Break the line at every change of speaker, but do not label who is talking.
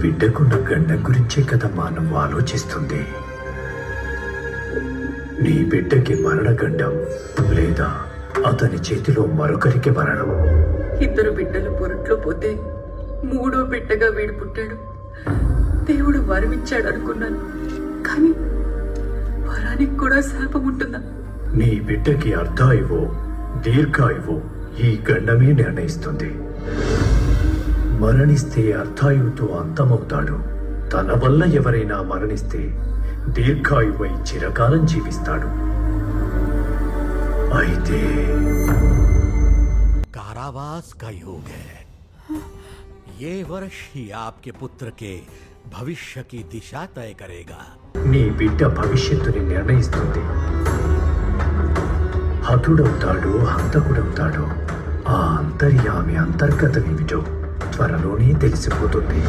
బిడ్డకున్న గండం గురించే కదమ్మా నువ్వు ఆలోచిస్తుంది. నీ బిడ్డకి మరణగండం లేదా అతని చేతిలో మరొకరికి మరణం.
2 బిడ్డలు పొరట్లో పోతే 3వ బిడ్డగా వీడు పుట్టాడు. దేవుడు వరమిచ్చాడు అనుకున్నాను, కానీ వరానికి కూడా శాపం ఉంటుందా?
నీ బిడ్డకి అర్ధాయువో దీర్ఘాయువో ఈ గండమే నిర్ణయిస్తుంది. మరణిస్తే అర్ధాయువుతో అంతమవుతాడు. తన వల్ల ఎవరైనా మరణిస్తే దీర్ఘాయువై చిరకాలం జీవిస్తాడు. అయితే
कारावास का योग है। ये वर्ष ही आपके पुत्र के भविष्य की दिशा तय करेगा।
నీ బిడ్డ భవిష్యత్తుని నిర్ణయిస్తుంది. హతుడవుతాడో హంతకుడవుతాడో ఆ అంతర్యామి అంతర్గతమేమిటో త్వరలోనే తెలిసిపోతుంది.